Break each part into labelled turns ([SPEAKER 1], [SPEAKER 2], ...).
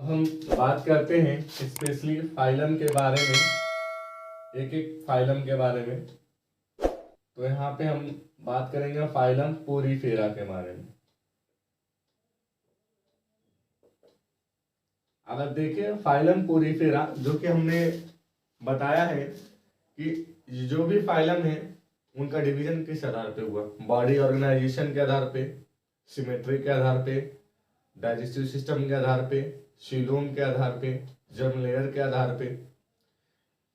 [SPEAKER 1] हम बात करते हैं स्पेशली फाइलम के बारे में, एक एक फाइलम के बारे में। तो यहाँ पे हम बात करेंगे फाइलम पोरीफेरा के बारे में। अगर देखें फाइलम पोरीफेरा, जो कि हमने बताया है कि जो भी फाइलम है उनका डिवीजन किस आधार पे हुआ, बॉडी ऑर्गेनाइजेशन के आधार पे, सिमेट्री के आधार पे, डाइजेस्टिव सिस्टम के आधार पे, सीलोम के आधार पे, जर्म लेयर के आधार पे,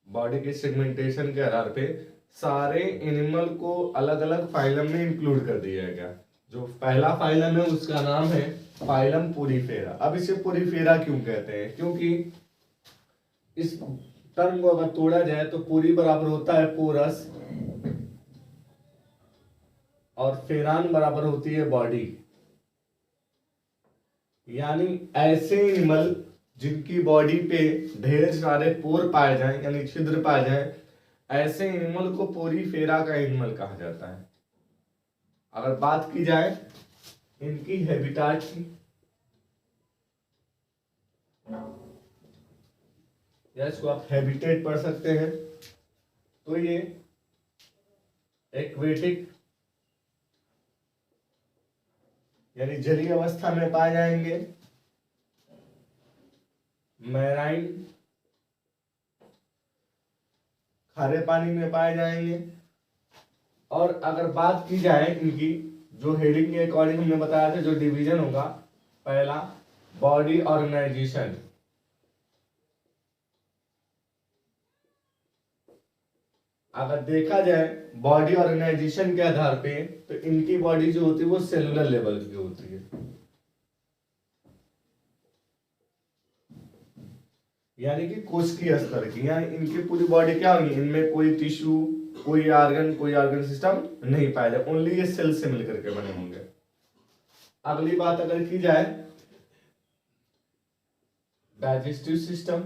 [SPEAKER 1] बॉडी के सेगमेंटेशन के आधार पे सारे एनिमल को अलग अलग फाइलम में इंक्लूड कर दिया गया। जो पहला फाइलम है उसका नाम है फाइलम पोरीफेरा। अब इसे पोरीफेरा क्यों कहते हैं? क्योंकि इस टर्म को अगर तोड़ा जाए तो पोरी बराबर होता है पोरस और फेरान बराबर होती है बॉडी। यानी ऐसे एनिमल जिनकी बॉडी पे ढेर सारे पोर पाए जाएं, यानी छिद्र पाए जाएं, ऐसे एनिमल को पोरीफेरा का एनिमल कहा जाता है। अगर बात की जाए इनकी हैबिटाट की, या इसको आप हैबिटेट पढ़ सकते हैं, तो ये एक्वेटिक यानी जलीय अवस्था में पाए जाएंगे, मैराइन खारे पानी में पाए जाएंगे। और अगर बात की जाए इनकी जो हेडिंग के अकॉर्डिंग हमने बताया था, जो डिवीजन होगा, पहला बॉडी ऑर्गेनाइजेशन। अगर देखा जाए बॉडी ऑर्गेनाइजेशन के आधार पे, तो इनकी बॉडी जो होती है वो सेलुलर लेवल की होती है, यानी कि कोशिकीय स्तर की। यानी इनकी पूरी बॉडी क्या होगी, इनमें कोई टिश्यू, कोई ऑर्गन सिस्टम नहीं पाया जाए, ओनली ये सेल से मिलकर के बने होंगे। अगली बात अगर की जाए डाइजेस्टिव सिस्टम,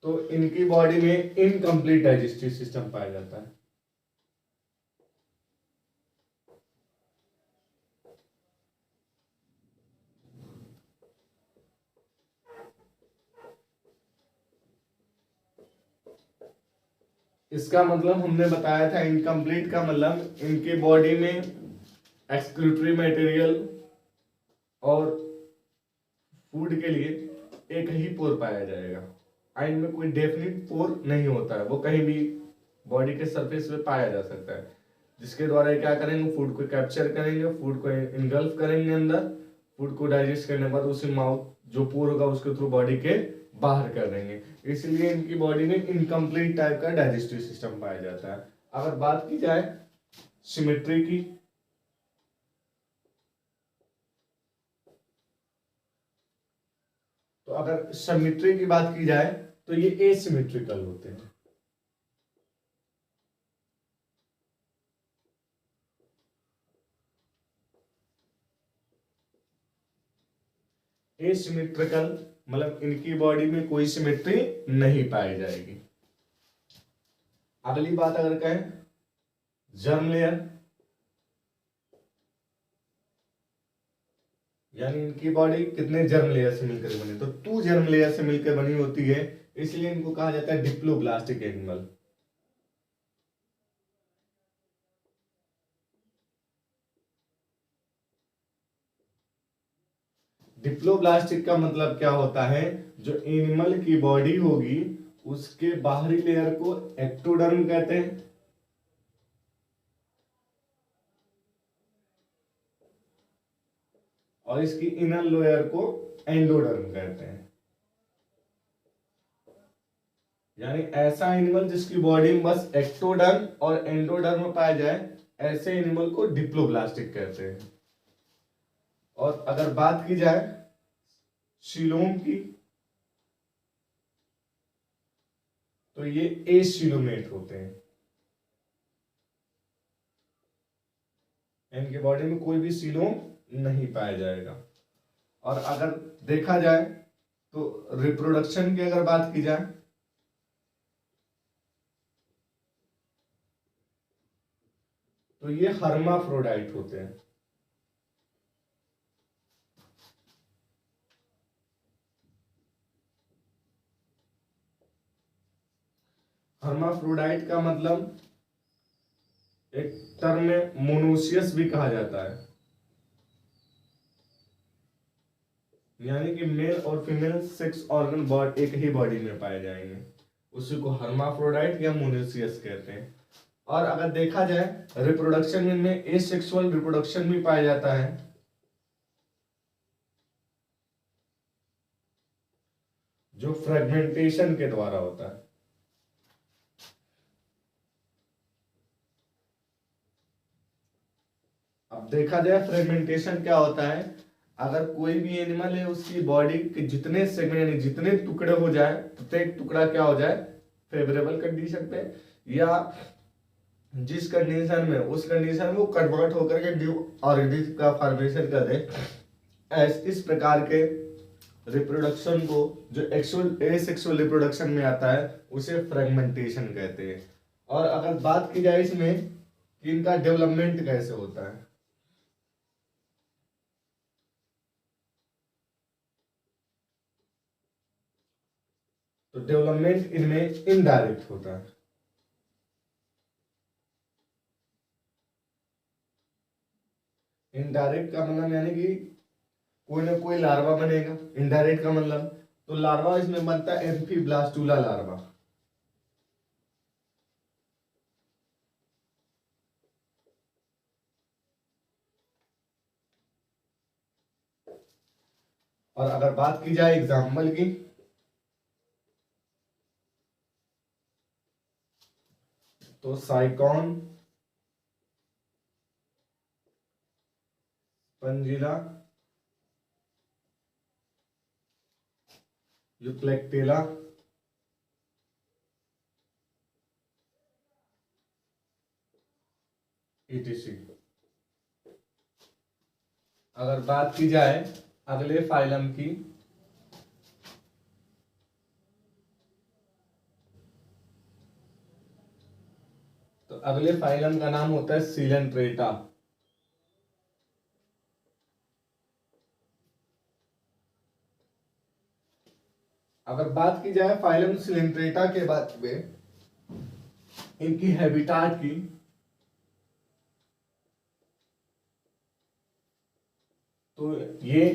[SPEAKER 1] तो इनकी बॉडी में इनकम्प्लीट डाइजेस्टिव सिस्टम पाया जाता है। इसका मतलब हमने बताया था, इनकम्प्लीट का मतलब इनके बॉडी में एक्सक्रीटरी मटेरियल और फूड के लिए एक ही पोर पाया जाएगा। आइन में कोई डेफिनेट पोर नहीं होता है, वो कहीं भी बॉडी के सरफेस पे पाया जा सकता है, जिसके द्वारा ये क्या करेंगे, फूड को कैप्चर करेंगे, फूड को इनगल्फ करेंगे अंदर, फूड को डाइजेस्ट करने के बाद उसी माउथ जो पोर होगा उसके थ्रू बॉडी के बाहर कर देंगे। इसलिए इनकी बॉडी में इनकम्प्लीट टाइप का डाइजेस्टिव सिस्टम पाया जाता है। अगर बात की जाए सिमेट्री की, तो अगर सिमेट्री की बात की जाए तो ये एसिमेट्रिकल होते हैं। एसिमेट्रिकल मतलब इनकी बॉडी में कोई सिमेट्री नहीं पाई जाएगी। अगली बात अगर कहें जर्म लेयर, यानी इनकी बॉडी कितने जर्म लेयर से मिलकर बनी, तो 2 जर्म लेयर से मिलकर बनी होती है, इसलिए इनको कहा जाता है डिप्लोब्लास्टिक एनिमल। डिप्लोब्लास्टिक का मतलब क्या होता है, जो एनिमल की बॉडी होगी उसके बाहरी लेयर को एक्टोडर्म कहते हैं, और इसकी इनर लेयर को एंडोडर्म कहते हैं। यानी ऐसा एनिमल जिसकी बॉडी में बस एक्टोडर्म और एंडोडर्म पाया जाए, ऐसे एनिमल को डिप्लोब्लास्टिक कहते हैं। और अगर बात की जाए सीलोम की, तो ये एसीलोमेट होते हैं, इनके बॉडी में कोई भी सीलोम नहीं पाया जाएगा। और अगर देखा जाए तो रिप्रोडक्शन की अगर बात की जाए, तो ये हर्माफ्रोडाइट होते हैं। हर्माफ्रोडाइट का मतलब एक टर्म में मोनोसियस भी कहा जाता है, यानी कि मेल और फीमेल सेक्स ऑर्गन एक ही बॉडी में पाए जाएंगे, उसी को हर्माफ्रोडाइट या मोनोसियस कहते हैं। और अगर देखा जाए रिप्रोडक्शन में एसेक्सुअल रिप्रोडक्शन भी पाया जाता है, जो फ्रेगमेंटेशन के द्वारा होता है। अब देखा जाए फ्रेगमेंटेशन क्या होता है, अगर कोई भी एनिमल है उसकी बॉडी के जितने सेगमेंट यानी जितने टुकड़े हो जाए, प्रत्येक टुकड़ा क्या हो जाए, फेवरेबल कंडीशन पे, या जिस कंडीशन में उस कंडीशन में वो कन्वर्ट होकर के न्यू ऑर्गेनिज्म का फॉर्मेशन कर दे। इस प्रकार के रिप्रोडक्शन को जो एसेक्सुअल रिप्रोडक्शन में आता है उसे फ्रेगमेंटेशन कहते हैं। और अगर बात की जाए इसमें कि इनका डेवलपमेंट कैसे होता है, तो डेवलपमेंट इनमें इनडायरेक्ट होता है। इनडायरेक्ट का मतलब यानी कि कोई ना कोई लार्वा बनेगा। इनडायरेक्ट का मतलब तो लार्वा इसमें बनता है एम्फीब्लास्टुला लार्वा। और अगर बात की जाए एग्जाम्पल की, तो साइकॉन, स्पंजिला, यूप्लेक्टेला, etc। अगर बात की जाए अगले फाइलम की, तो अगले फाइलम का नाम होता है सिलेंट्रेटा। अगर बात की जाए फाइलम सिलेंट्रेटा के बाद में इनकी हैबिटाट की, तो ये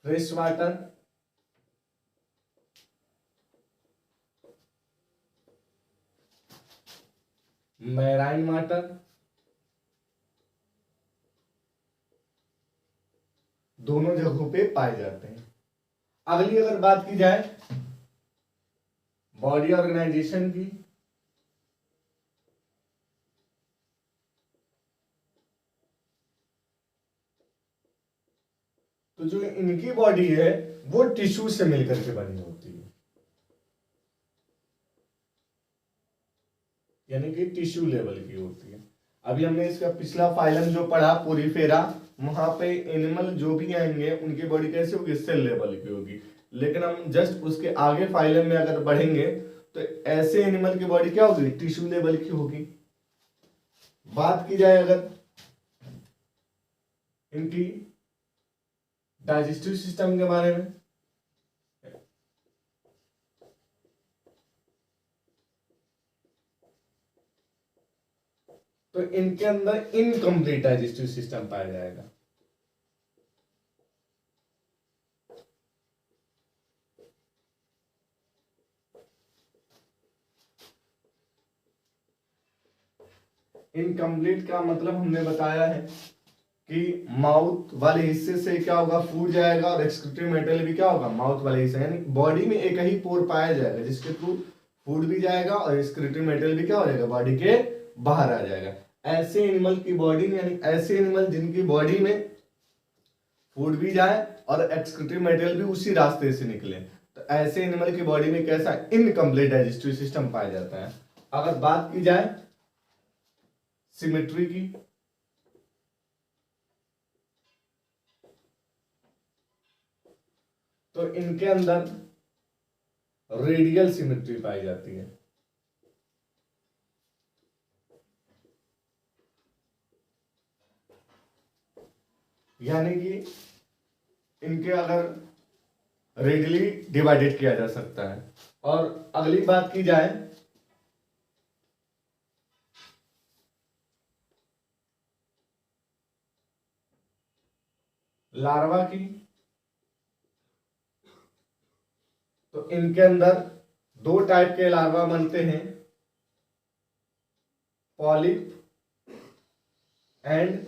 [SPEAKER 1] फ्रेश वाटर, मैराइन वाटर, दोनों जगहों पे पाए जाते हैं। अगली अगर बात की जाए बॉडी ऑर्गेनाइजेशन की, तो जो इनकी बॉडी है वो टिश्यू से मिलकर के बनी होती है, यानी कि टिश्यू लेवल की होती है। अभी हमने इसका पिछला फाइलम जो पढ़ा पोरीफेरा, वहां पे एनिमल जो भी आएंगे उनकी बॉडी कैसे होगी, सेल लेवल की होगी। लेकिन हम जस्ट उसके आगे फाइलम में अगर बढ़ेंगे तो ऐसे एनिमल की बॉडी क्या होगी, टिश्यू लेवल की होगी। बात की जाए अगर इनकी डाइजेस्टिव सिस्टम के बारे में, तो इनके अंदर इनकम्प्लीट डाइजेस्टिव सिस्टम पाया जाएगा। इनकम्प्लीट का मतलब हमने बताया है कि माउथ वाले हिस्से से क्या होगा, फूड जाएगा, और एक्सक्रीटरी मेटेरियल भी क्या होगा, माउथ वाले हिस्से, यानी बॉडी में एक ही पोर पाया जाएगा जिसके थ्रू फूड भी जाएगा और एक्सक्रीटरी मेटेरियल भी क्या हो जाएगा, बॉडी के बाहर आ जाएगा। ऐसे एनिमल की बॉडी में, यानी ऐसे एनिमल जिनकी बॉडी में फूड भी जाए और एक्सक्रीटरी मेटेरियल भी उसी रास्ते से निकले, तो ऐसे एनिमल की बॉडी में कैसा इनकम्प्लीट डाइजेस्टिव सिस्टम पाया जाता है। अगर बात की जाए सिमेट्री की, तो इनके अंदर रेडियल सिमेट्री पाई जाती है। यानी कि इनके अगर रेडली डिवाइडेड किया जा सकता है। और अगली बात की जाए लार्वा की, तो इनके अंदर दो टाइप के लार्वा बनते हैं, polyp and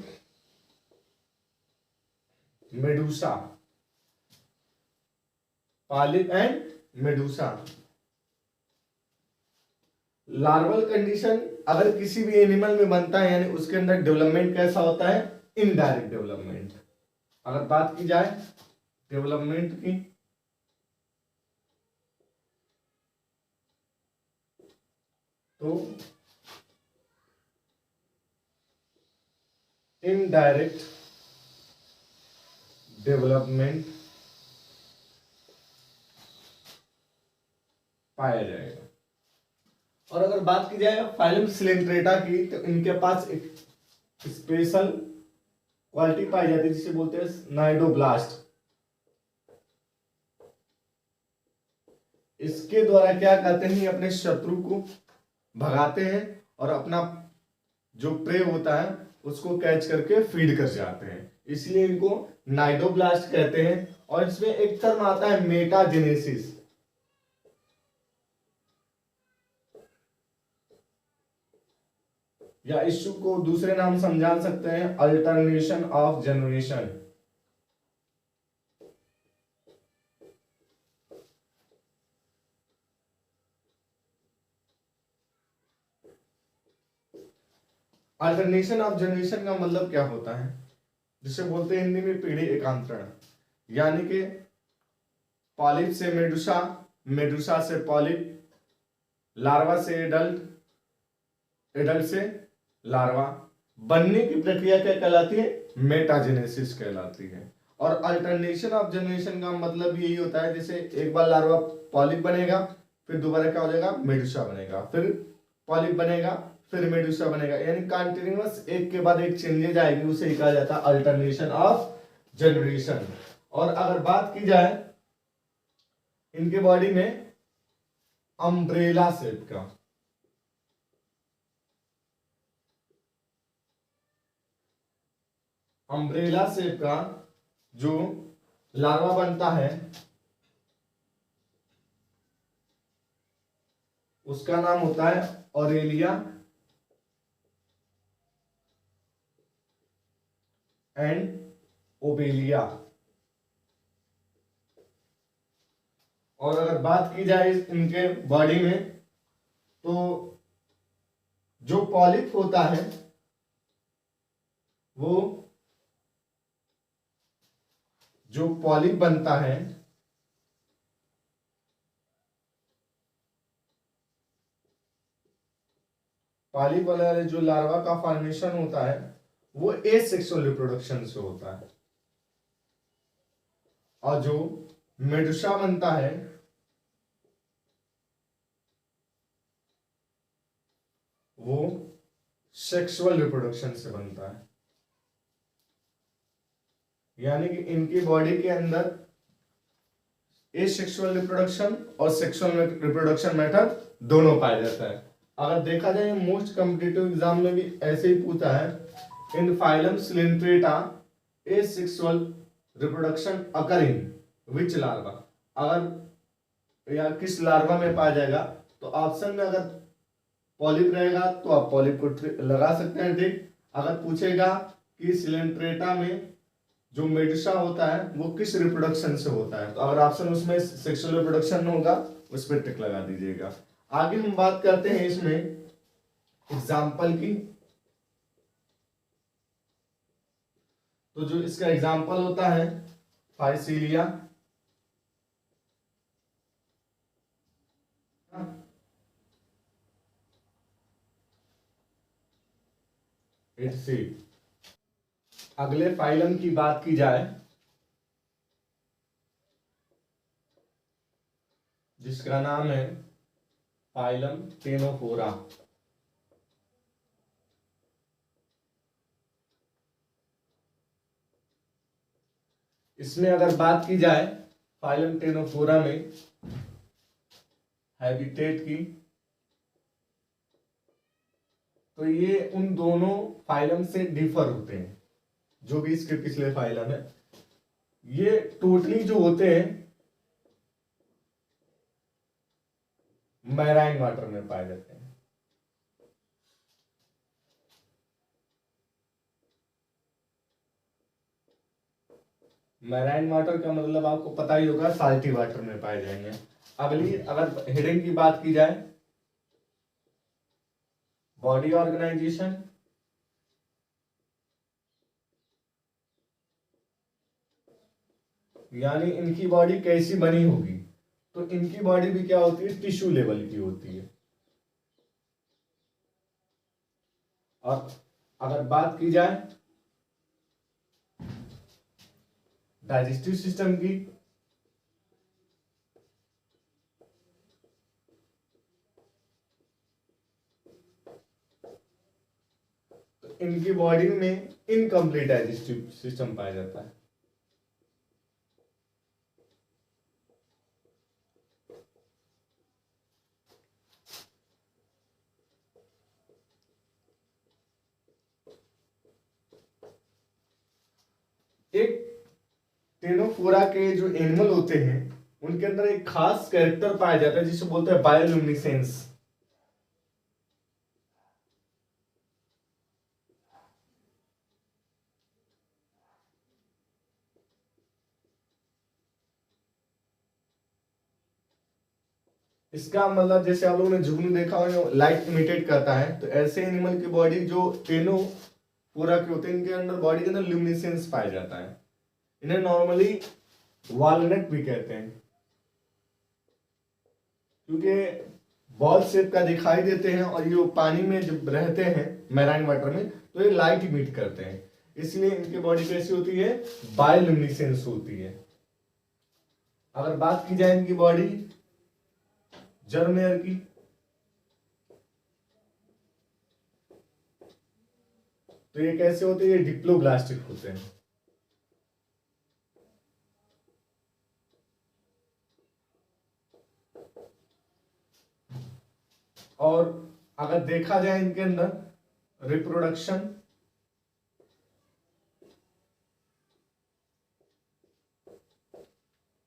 [SPEAKER 1] Medusa. Polyp and Medusa. Larval condition अगर किसी भी एनिमल में बनता है यानी उसके अंदर डेवलपमेंट कैसा होता है, इनडायरेक्ट डेवलपमेंट। अगर बात की जाए डेवलपमेंट की, तो इनडायरेक्ट डेवलपमेंट पाया जाएगा। और अगर बात की जाए फाइलम सिलेंट्रेटा की, तो इनके पास एक स्पेशल क्वालिटी पाई जाती है जिसे बोलते हैं नाइडोब्लास्ट। इसके द्वारा क्या करते हैं, अपने शत्रु को भगाते हैं और अपना जो प्रे होता है उसको कैच करके फीड कर जाते हैं, इसलिए इनको नाइडोब्लास्ट कहते हैं। और इसमें एक टर्म आता है मेटाजेनेसिस। या इश्यू को दूसरे नाम समझा सकते हैं alternation of generation. Alternation of generation का मतलब क्या होता है, जिसे बोलते हैं हिंदी में पीढ़ी एकांतरण। यानी कि पॉलिप से मेडुसा, मेडुसा से पॉलिप, लार्वा से एडल्ट, एडल्ट से लार्वा बनने की प्रक्रिया क्या कहलाती है, मेटाजेनेसिस कहलाती है। और अल्टरनेशन ऑफ जनरेशन का मतलब यही होता है, जैसे एक बार लार्वा पॉलिप बनेगा, फिर दोबारा क्या हो जाएगा, मेडुसा बनेगा, फिर पॉलिप बनेगा, फिर मेडुसा बनेगा, यानी कंटिन्यूअस एक के बाद एक चेंजेज आएगी, उसे कहा जाता है अल्टरनेशन ऑफ जनरेशन। और अगर बात की जाए इनके बॉडी में अम्ब्रेला शेप का, अम्ब्रेला शेप का जो लार्वा बनता है उसका नाम होता है ऑरेलिया एंड ओबेलिया। और अगर बात की जाए इनके बॉडी में, तो जो पॉलिप होता है वो, जो पॉलिप बनता है पॉलिप वाले जो लार्वा का फॉर्मेशन होता है वो एसेक्सुअल रिप्रोडक्शन से होता है, और जो मेडुसा बनता है वो सेक्सुअल रिप्रोडक्शन से बनता है। यानी कि इनकी बॉडी के अंदर एसेक्सुअल रिप्रोडक्शन और सेक्सुअल रिप्रोडक्शन मेथड दोनों पाया जाता है। अगर देखा जाए मोस्ट कॉम्पिटिटिव एग्जाम में भी ऐसे ही पूछा है, in phylum coelenterata asexual reproduction occurring which larva. अगर या किस लार्वा में पाया जाएगा, तो ऑप्शन में अगर पॉलिप रहेगा तो आप पॉलिप को लगा सकते हैं, ठीक। अगर पूछेगा कि सिलेंट्रेटा में जो मेडुसा होता है वो किस रिप्रोडक्शन से होता है, तो अगर ऑप्शन उसमें सेक्सुअल रिप्रोडक्शन होगा उस पर टिक लगा दीजिएगा। आगे हम बात करते हैं इसमें एग्जाम्पल की। तो जो इसका एग्जाम्पल होता है फाइसीलिया, इट्सी। अगले फाइलम की बात की जाए जिसका नाम है फाइलम टेनोफोरा। इसमें अगर बात की जाए फाइलम टेनोफोरा में हैबिटेट की, तो ये उन दोनों फाइलम से डिफर होते हैं। जो भी इसके पिछले फाइलम है, ये टोटली जो होते हैं मैराइन वाटर में पाए जाते हैं। मैराइन वाटर का मतलब आपको पता ही होगा, साल्टी वाटर में पाए जाएंगे। अगली अगर हेडिंग की बात की जाए, बॉडी ऑर्गेनाइजेशन, यानी इनकी बॉडी कैसी बनी होगी, तो इनकी बॉडी भी क्या होती है, टिश्यू लेवल की होती है। और अगर बात की जाए डाइजेस्टिव सिस्टम की, तो इनकी बॉडी में इनकम्प्लीट डाइजेस्टिव सिस्टम पाया जाता है। एक टेनोफोरा के जो एनिमल होते हैं उनके अंदर एक खास कैरेक्टर पाया जाता है जिसे बोलते हैं बायोल्यूमिनेसेंस। इसका मतलब जैसे आप लोगों ने जुगनू देखा हो, लाइट इमिटेट करता है, तो ऐसे एनिमल की बॉडी जो टेनोफोरा के होते हैं, इनके अंदर बॉडी के अंदर ल्यूमिनेसेंस पाया जाता है। इन्हें नॉर्मली वॉलनट भी कहते हैं, क्योंकि बॉल शेप का दिखाई देते हैं और ये पानी में जब रहते हैं मैराइन वाटर में तो ये लाइट इमिट करते हैं, इसलिए इनकी बॉडी कैसी होती है, बायोल्यूमिनेसेंस होती है। अगर बात की जाए इनकी बॉडी जर्मेयर की, तो ये कैसे होते हैं, ये डिप्लोब्लास्टिक होते हैं। और अगर देखा जाए इनके अंदर रिप्रोडक्शन,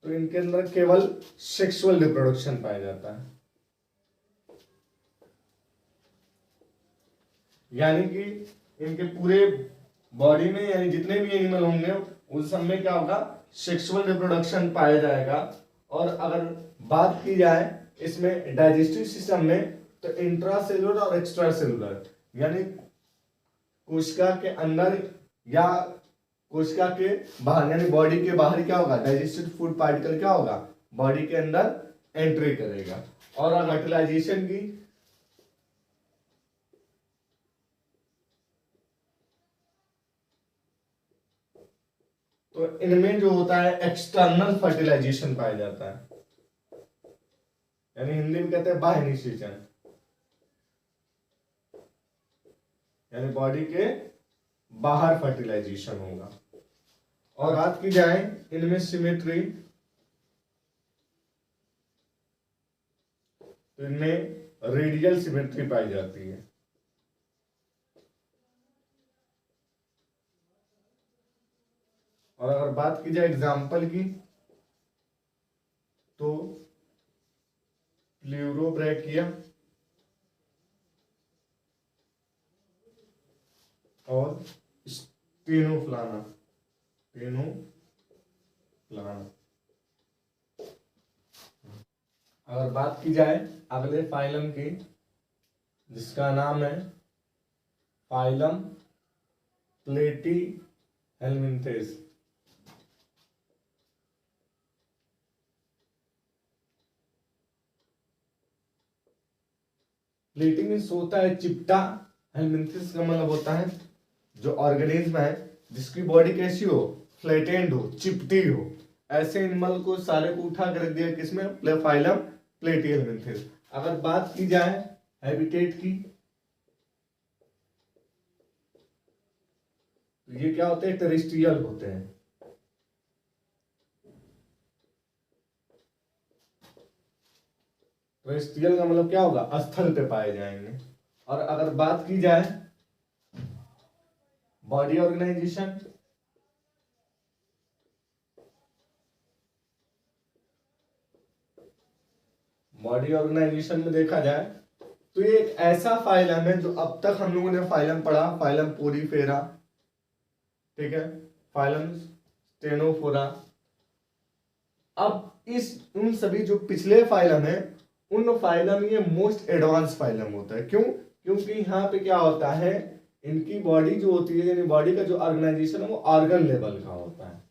[SPEAKER 1] तो इनके अंदर केवल सेक्सुअल रिप्रोडक्शन पाया जाता है, यानी कि इनके पूरे बॉडी में, यानी जितने भी एनिमल होंगे उस सब में क्या होगा, सेक्सुअल रिप्रोडक्शन पाया जाएगा। और अगर बात की जाए इसमें डाइजेस्टिव सिस्टम में, तो इंट्रासेलुलर और एक्स्ट्रा सेलुलर, यानी कोशिका के अंदर या कोशिका के बाहर, यानी बॉडी के बाहर क्या होगा, डाइजेस्टेड फूड पार्टिकल क्या होगा, बॉडी के अंदर एंट्री करेगा। और अगर फर्टिलाइजेशन की, तो इनमें जो होता है एक्सटर्नल फर्टिलाइजेशन पाया जाता है, यानी हिंदी में कहते हैं बाह्य निषेचन, यानी बॉडी के बाहर फर्टिलाइजेशन होगा। और बात की जाए इनमें सिमेट्री, तो इनमें रेडियल सिमेट्री पाई जाती है। और अगर बात की जाए एग्जाम्पल की, तो प्लूरोब्रैकिया और स्टेनोफ्लाना, अगर बात की जाए अगले फाइलम की, जिसका नाम है फाइलम प्लेटीहेल्मिन्थेस, प्लेटी मीन्स होता है चिपटा, हेल्मिन्थेस का मतलब होता है जो ऑर्गेनिज्म है जिसकी बॉडी कैसी हो, फ्लैटेंड हो, चिपटी हो। ऐसे एनिमल को सारे को उठा कर रख दिया किसमें, फाइलम प्लेटीहेल्मिन्थेस। अगर बात की जाए हैबिटेट की, तो ये क्या होते हैं, टेरेस्ट्रियल होते हैं। टेरेस्ट्रियल का मतलब क्या होगा, स्थल पे पाए जाएंगे। और अगर बात की जाए बॉडी ऑर्गेनाइजेशन, बॉडी ऑर्गेनाइजेशन में देखा जाए तो ये एक ऐसा फाइलम है जो अब तक हम लोगों ने फाइलम पढ़ा, फाइलम पोरीफेरा, ठीक है, फाइलम स्टेनोफोरा। अब इस उन सभी जो पिछले फाइलम है उन फाइलम ये मोस्ट एडवांस फाइलम होता है। क्यों? क्योंकि यहाँ पे क्या होता है, इनकी बॉडी जो होती है, यानी बॉडी का जो ऑर्गेनाइजेशन है वो ऑर्गन लेवल का होता है।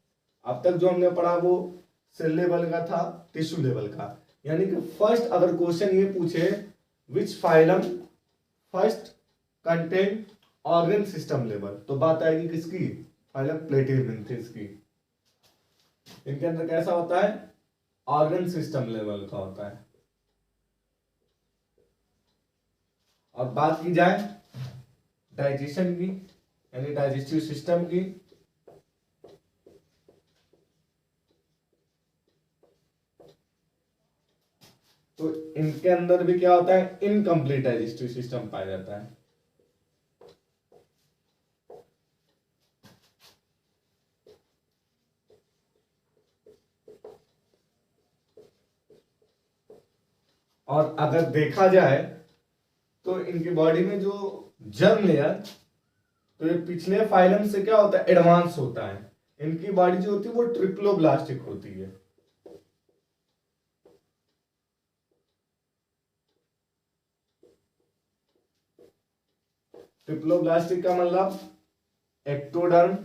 [SPEAKER 1] अब तक जो हमने पढ़ा वो सेल लेवल का था, टिश्यू लेवल का। यानी कि फर्स्ट अगर क्वेश्चन ये पूछे which phylum first contain organ system level, तो बात आएगी किसकी, फाइलम प्लेटिहेल्मिन्थेस की। इनके अंदर कैसा होता है, ऑर्गन सिस्टम लेवल का होता है। और बात की जाए डाइजेशन की, यानी डाइजेस्टिव सिस्टम की, तो इनके अंदर भी क्या होता है, इनकम्प्लीट डाइजेस्टिव सिस्टम पाया जाता है। और अगर देखा जाए तो इनकी बॉडी में जो जर्म लेयर, तो ये पिछले फाइलम से क्या होता है, एडवांस होता है। इनकी बॉडी जो होती है वो ट्रिप्लोब्लास्टिक होती है। ट्रिप्लोब्लास्टिक का मतलब एक्टोडर्म,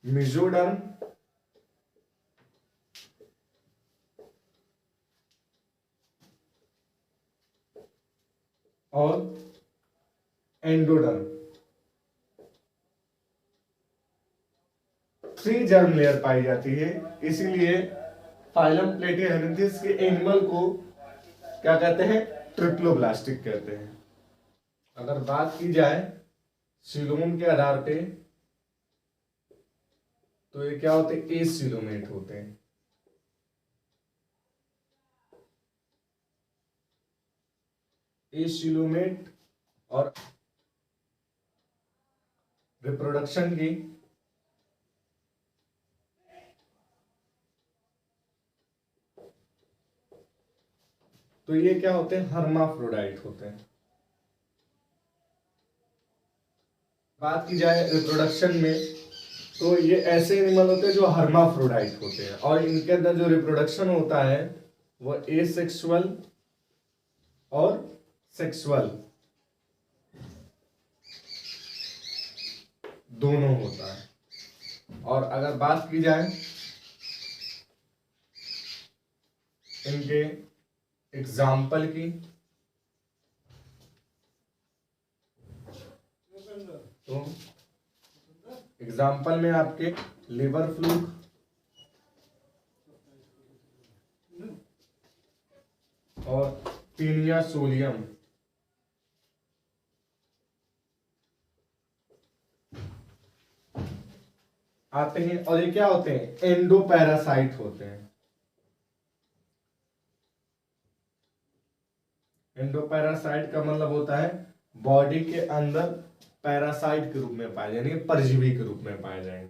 [SPEAKER 1] मेसोडर्म और एंडोडर्म। 3 जर्म लेयर पाई जाती है। इसीलिए फाइलम प्लेटिहेल्मिन्थेस के एनिमल को क्या कहते हैं, ट्रिप्लोब्लास्टिक कहते हैं। अगर बात की जाए सीलोम के आधार पे, तो ये क्या होते हैं, एसिलोमेट होते हैं। एसिलोमेट। और रिप्रोडक्शन की, तो ये क्या होते हैं, हर्माफ्रोडाइट होते हैं। बात की जाए रिप्रोडक्शन में, तो ये ऐसे एनिमल होते हैं जो हर्माफ्रोडाइट होते हैं, और इनके अंदर जो रिप्रोडक्शन होता है वो एसेक्सुअल और सेक्सुअल दोनों होता है। और अगर बात की जाए इनके एग्जाम्पल की, तो एग्जाम्पल में आपके लिवर फ्लूक, और पीनिया सोलियम आते हैं। और ये क्या होते हैं, एंडोपैरासाइट होते हैं। एंडोपैरासाइट का मतलब होता है बॉडी के अंदर पैरासाइट के रूप में पाए, यानी परजीवी के रूप में पाए जाएंगे।